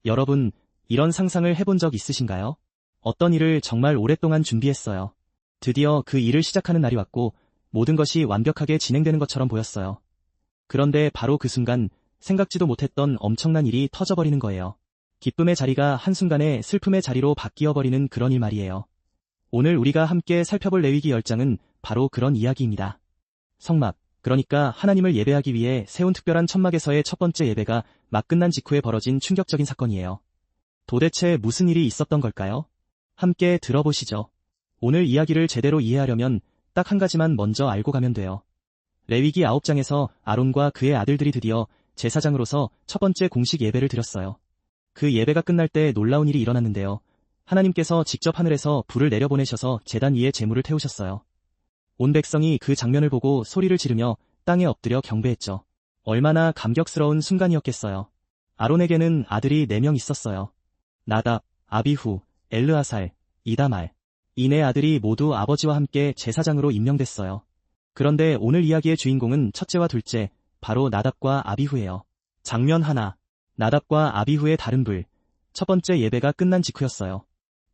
여러분, 이런 상상을 해본 적 있으신가요? 어떤 일을 정말 오랫동안 준비했어요. 드디어 그 일을 시작하는 날이 왔고 모든 것이 완벽하게 진행되는 것처럼 보였어요. 그런데 바로 그 순간 생각지도 못했던 엄청난 일이 터져버리는 거예요. 기쁨의 자리가 한순간에 슬픔의 자리로 바뀌어버리는 그런 일 말이에요. 오늘 우리가 함께 살펴볼 레위기 10장은 바로 그런 이야기입니다. 성막, 그러니까 하나님을 예배하기 위해 세운 특별한 천막에서의 첫 번째 예배가 막 끝난 직후에 벌어진 충격적인 사건이에요. 도대체 무슨 일이 있었던 걸까요? 함께 들어보시죠. 오늘 이야기를 제대로 이해하려면 딱 한 가지만 먼저 알고 가면 돼요. 레위기 9장에서 아론과 그의 아들들이 드디어 제사장으로서 첫 번째 공식 예배를 드렸어요. 그 예배가 끝날 때 놀라운 일이 일어났는데요. 하나님께서 직접 하늘에서 불을 내려보내셔서 제단 위에 제물을 태우셨어요. 온 백성이 그 장면을 보고 소리를 지르며 땅에 엎드려 경배했죠. 얼마나 감격스러운 순간이었겠어요. 아론에게는 아들이 4명 있었어요. 나답, 아비후, 엘르아살, 이다말. 이 4아들이 모두 아버지와 함께 제사장으로 임명됐어요. 그런데 오늘 이야기의 주인공은 첫째와 둘째, 바로 나답과 아비후예요. 장면 하나, 나답과 아비후의 다른 불. 첫 번째 예배가 끝난 직후였어요.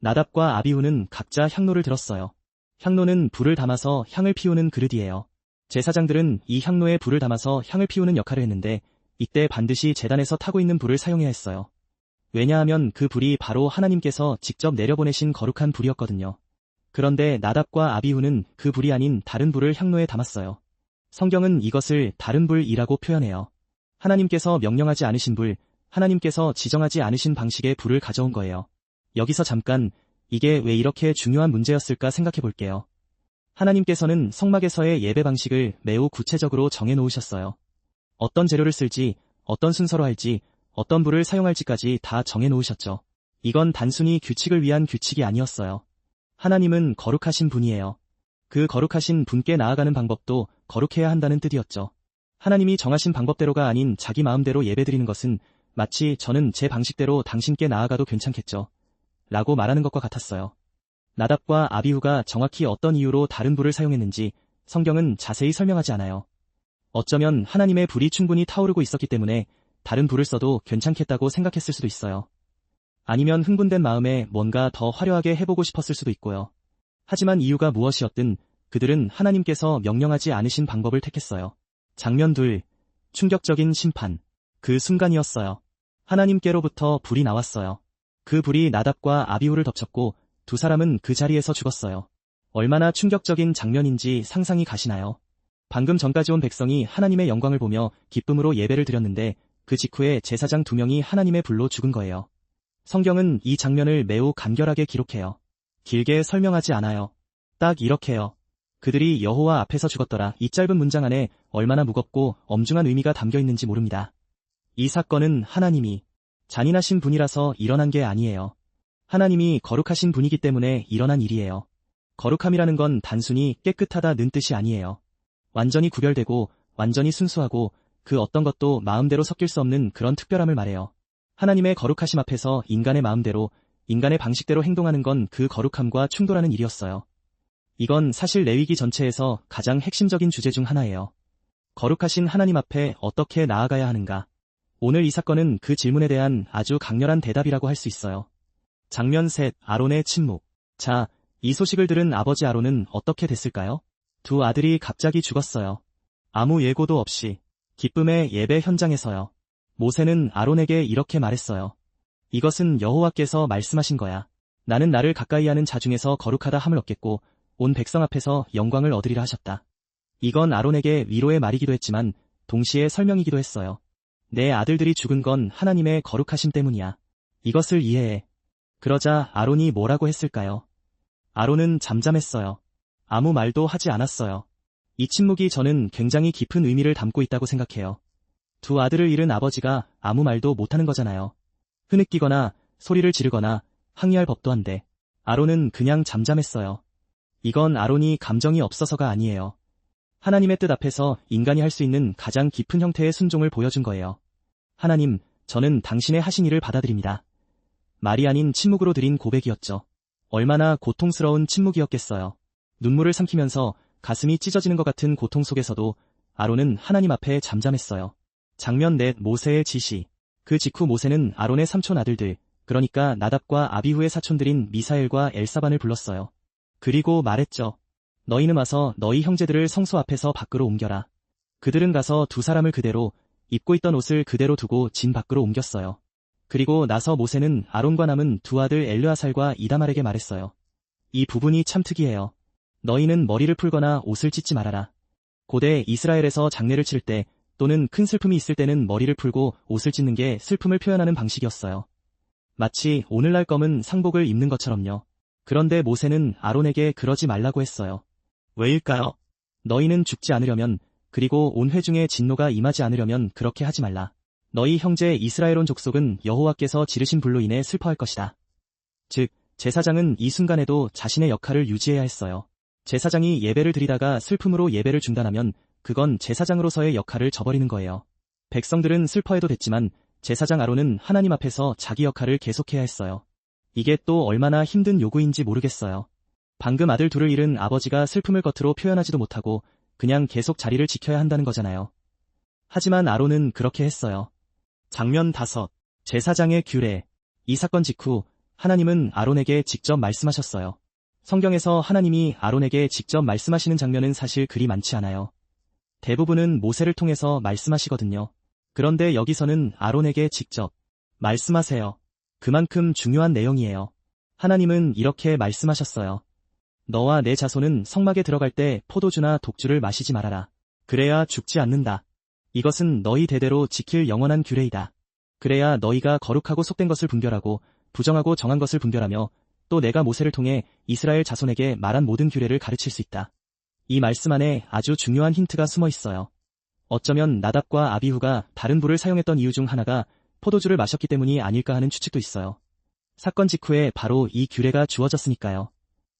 나답과 아비후는 각자 향로를 들었어요. 향로는 불을 담아서 향을 피우는 그릇이에요. 제사장들은 이 향로에 불을 담아서 향을 피우는 역할을 했는데 이때 반드시 제단에서 타고 있는 불을 사용해야 했어요. 왜냐하면 그 불이 바로 하나님께서 직접 내려보내신 거룩한 불이었거든요. 그런데 나답과 아비후는 그 불이 아닌 다른 불을 향로에 담았어요. 성경은 이것을 다른 불이라고 표현해요. 하나님께서 명령하지 않으신 불, 하나님께서 지정하지 않으신 방식의 불을 가져온 거예요. 여기서 잠깐 이게 왜 이렇게 중요한 문제였을까 생각해 볼게요. 하나님께서는 성막에서의 예배 방식을 매우 구체적으로 정해 놓으셨어요. 어떤 재료를 쓸지, 어떤 순서로 할지, 어떤 불을 사용할지까지 다 정해 놓으셨죠. 이건 단순히 규칙을 위한 규칙이 아니었어요. 하나님은 거룩하신 분이에요. 그 거룩하신 분께 나아가는 방법도 거룩해야 한다는 뜻이었죠. 하나님이 정하신 방법대로가 아닌 자기 마음대로 예배드리는 것은 마치 저는 제 방식대로 당신께 나아가도 괜찮겠죠. 라고 말하는 것과 같았어요. 나답과 아비후가 정확히 어떤 이유로 다른 불을 사용했는지 성경은 자세히 설명하지 않아요. 어쩌면 하나님의 불이 충분히 타오르고 있었기 때문에 다른 불을 써도 괜찮겠다고 생각했을 수도 있어요. 아니면 흥분된 마음에 뭔가 더 화려하게 해보고 싶었을 수도 있고요. 하지만 이유가 무엇이었든 그들은 하나님께서 명령하지 않으신 방법을 택했어요. 장면 2. 충격적인 심판. 그 순간이었어요. 하나님께로부터 불이 나왔어요. 그 불이 나답과 아비후를 덮쳤고 두 사람은 그 자리에서 죽었어요. 얼마나 충격적인 장면인지 상상이 가시나요? 방금 전까지 온 백성이 하나님의 영광을 보며 기쁨으로 예배를 드렸는데 그 직후에 제사장 2명이 하나님의 불로 죽은 거예요. 성경은 이 장면을 매우 간결하게 기록해요. 길게 설명하지 않아요. 딱 이렇게요. 그들이 여호와 앞에서 죽었더라. 이 짧은 문장 안에 얼마나 무겁고 엄중한 의미가 담겨 있는지 모릅니다. 이 사건은 하나님이 잔인하신 분이라서 일어난 게 아니에요. 하나님이 거룩하신 분이기 때문에 일어난 일이에요. 거룩함이라는 건 단순히 깨끗하다는 뜻이 아니에요. 완전히 구별되고 완전히 순수하고 그 어떤 것도 마음대로 섞일 수 없는 그런 특별함을 말해요. 하나님의 거룩하심 앞에서 인간의 마음대로, 인간의 방식대로 행동하는 건 그 거룩함과 충돌하는 일이었어요. 이건 사실 레위기 전체에서 가장 핵심적인 주제 중 하나예요. 거룩하신 하나님 앞에 어떻게 나아가야 하는가? 오늘 이 사건은 그 질문에 대한 아주 강렬한 대답이라고 할 수 있어요. 장면 3. 아론의 침묵. 자, 이 소식을 들은 아버지 아론은 어떻게 됐을까요? 두 아들이 갑자기 죽었어요. 아무 예고도 없이. 기쁨의 예배 현장에서요. 모세는 아론에게 이렇게 말했어요. 이것은 여호와께서 말씀하신 거야. 나는 나를 가까이 하는 자 중에서 거룩하다 함을 얻겠고 온 백성 앞에서 영광을 얻으리라 하셨다. 이건 아론에게 위로의 말이기도 했지만 동시에 설명이기도 했어요. 내 아들들이 죽은 건 하나님의 거룩하심 때문이야. 이것을 이해해. 그러자 아론이 뭐라고 했을까요? 아론은 잠잠했어요. 아무 말도 하지 않았어요. 이 침묵이 저는 굉장히 깊은 의미를 담고 있다고 생각해요. 두 아들을 잃은 아버지가 아무 말도 못하는 거잖아요. 흐느끼거나 소리를 지르거나 항의할 법도 한데 아론은 그냥 잠잠했어요. 이건 아론이 감정이 없어서가 아니에요. 하나님의 뜻 앞에서 인간이 할 수 있는 가장 깊은 형태의 순종을 보여준 거예요. 하나님, 저는 당신의 하신 일을 받아들입니다. 말이 아닌 침묵으로 드린 고백이었죠. 얼마나 고통스러운 침묵이었겠어요. 눈물을 삼키면서 가슴이 찢어지는 것 같은 고통 속에서도 아론은 하나님 앞에 잠잠했어요. 장면 4. 모세의 지시. 그 직후 모세는 아론의 삼촌 아들들, 그러니까 나답과 아비후의 사촌들인 미사엘과 엘사반을 불렀어요. 그리고 말했죠. 너희는 와서 너희 형제들을 성소 앞에서 밖으로 옮겨라. 그들은 가서 두 사람을 그대로, 입고 있던 옷을 그대로 두고 진 밖으로 옮겼어요. 그리고 나서 모세는 아론과 남은 두 아들 엘르아살과 이다말에게 말했어요. 이 부분이 참 특이해요. 너희는 머리를 풀거나 옷을 찢지 말아라. 고대 이스라엘에서 장례를 치를 때 또는 큰 슬픔이 있을 때는 머리를 풀고 옷을 찢는 게 슬픔을 표현하는 방식이었어요. 마치 오늘날 검은 상복을 입는 것처럼요. 그런데 모세는 아론에게 그러지 말라고 했어요. 왜일까요? 너희는 죽지 않으려면, 그리고 온 회중의 진노가 임하지 않으려면 그렇게 하지 말라. 너희 형제 이스라엘 온 족속은 여호와께서 지르신 불로 인해 슬퍼할 것이다. 즉, 제사장은 이 순간에도 자신의 역할을 유지해야 했어요. 제사장이 예배를 드리다가 슬픔으로 예배를 중단하면 그건 제사장으로서의 역할을 저버리는 거예요. 백성들은 슬퍼해도 됐지만 제사장 아론은 하나님 앞에서 자기 역할을 계속해야 했어요. 이게 또 얼마나 힘든 요구인지 모르겠어요. 방금 아들 둘을 잃은 아버지가 슬픔을 겉으로 표현하지도 못하고 그냥 계속 자리를 지켜야 한다는 거잖아요. 하지만 아론은 그렇게 했어요. 장면 5. 제사장의 규례. 이 사건 직후 하나님은 아론에게 직접 말씀하셨어요. 성경에서 하나님이 아론에게 직접 말씀하시는 장면은 사실 그리 많지 않아요. 대부분은 모세를 통해서 말씀하시거든요. 그런데 여기서는 아론에게 직접 말씀하세요. 그만큼 중요한 내용이에요. 하나님은 이렇게 말씀하셨어요. 너와 내 자손은 성막에 들어갈 때 포도주나 독주를 마시지 말아라. 그래야 죽지 않는다. 이것은 너희 대대로 지킬 영원한 규례이다. 그래야 너희가 거룩하고 속된 것을 분별하고 부정하고 정한 것을 분별하며 또 내가 모세를 통해 이스라엘 자손에게 말한 모든 규례를 가르칠 수 있다. 이 말씀 안에 아주 중요한 힌트가 숨어 있어요. 어쩌면 나답과 아비후가 다른 불을 사용했던 이유 중 하나가 포도주를 마셨기 때문이 아닐까 하는 추측도 있어요. 사건 직후에 바로 이 규례가 주어졌으니까요.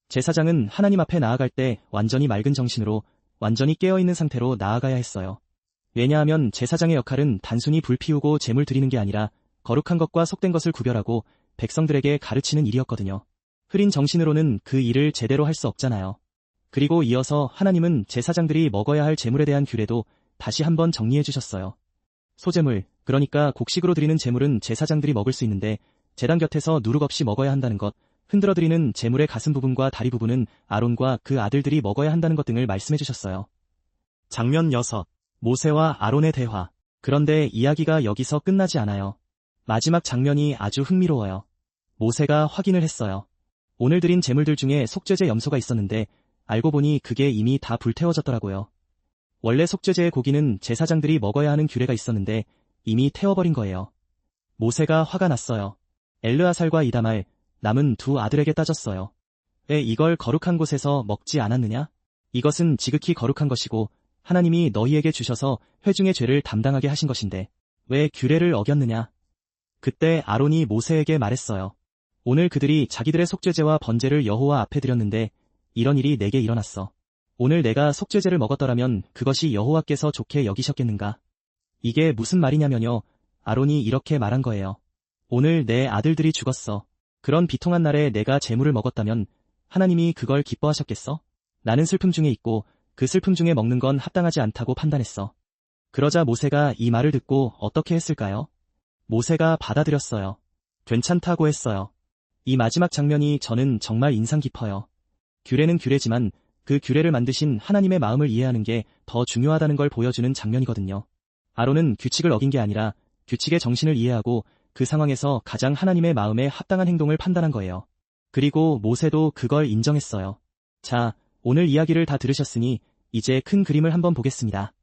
제사장은 하나님 앞에 나아갈 때 완전히 맑은 정신으로, 완전히 깨어있는 상태로 나아가야 했어요. 왜냐하면 제사장의 역할은 단순히 불 피우고 제물 드리는 게 아니라 거룩한 것과 속된 것을 구별하고 백성들에게 가르치는 일이었거든요. 흐린 정신으로는 그 일을 제대로 할 수 없잖아요. 그리고 이어서 하나님은 제사장들이 먹어야 할 제물에 대한 규례도 다시 한번 정리해 주셨어요. 소제물, 그러니까 곡식으로 드리는 제물은 제사장들이 먹을 수 있는데 제단 곁에서 누룩 없이 먹어야 한다는 것, 흔들어 드리는 제물의 가슴 부분과 다리 부분은 아론과 그 아들들이 먹어야 한다는 것 등을 말씀해 주셨어요. 장면 6. 모세와 아론의 대화. 그런데 이야기가 여기서 끝나지 않아요. 마지막 장면이 아주 흥미로워요. 모세가 확인을 했어요. 오늘 드린 제물들 중에 속죄제 염소가 있었는데 알고 보니 그게 이미 다 불태워졌더라고요. 원래 속죄제의 고기는 제사장들이 먹어야 하는 규례가 있었는데 이미 태워버린 거예요. 모세가 화가 났어요. 엘르아살과 이다말, 남은 두 아들에게 따졌어요. 왜 이걸 거룩한 곳에서 먹지 않았느냐? 이것은 지극히 거룩한 것이고 하나님이 너희에게 주셔서 회중의 죄를 담당하게 하신 것인데 왜 규례를 어겼느냐? 그때 아론이 모세에게 말했어요. 오늘 그들이 자기들의 속죄제와 번제를 여호와 앞에 드렸는데 이런 일이 내게 일어났어. 오늘 내가 속죄제를 먹었더라면 그것이 여호와께서 좋게 여기셨겠는가? 이게 무슨 말이냐면요. 아론이 이렇게 말한 거예요. 오늘 내 아들들이 죽었어. 그런 비통한 날에 내가 제물을 먹었다면 하나님이 그걸 기뻐하셨겠어? 나는 슬픔 중에 있고 그 슬픔 중에 먹는 건 합당하지 않다고 판단했어. 그러자 모세가 이 말을 듣고 어떻게 했을까요? 모세가 받아들였어요. 괜찮다고 했어요. 이 마지막 장면이 저는 정말 인상 깊어요. 규례는 규례지만 그 규례를 만드신 하나님의 마음을 이해하는 게 더 중요하다는 걸 보여주는 장면이거든요. 아론은 규칙을 어긴 게 아니라 규칙의 정신을 이해하고 그 상황에서 가장 하나님의 마음에 합당한 행동을 판단한 거예요. 그리고 모세도 그걸 인정했어요. 자, 오늘 이야기를 다 들으셨으니 이제 큰 그림을 한번 보겠습니다.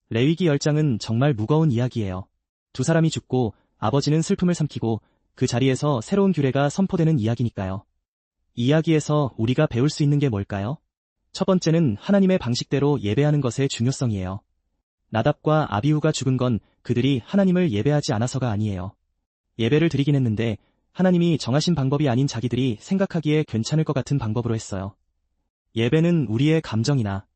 레위기 10장은 정말 무거운 이야기예요. 두 사람이 죽고 아버지는 슬픔을 삼키고 그 자리에서 새로운 규례가 선포되는 이야기니까요. 이 이야기에서 우리가 배울 수 있는 게 뭘까요? 첫 번째는 하나님의 방식대로 예배하는 것의 중요성이에요. 나답과 아비후가 죽은 건 그들이 하나님을 예배하지 않아서가 아니에요. 예배를 드리긴 했는데 하나님이 정하신 방법이 아닌 자기들이 생각하기에 괜찮을 것 같은 방법으로 했어요. 예배는 우리의 감정이나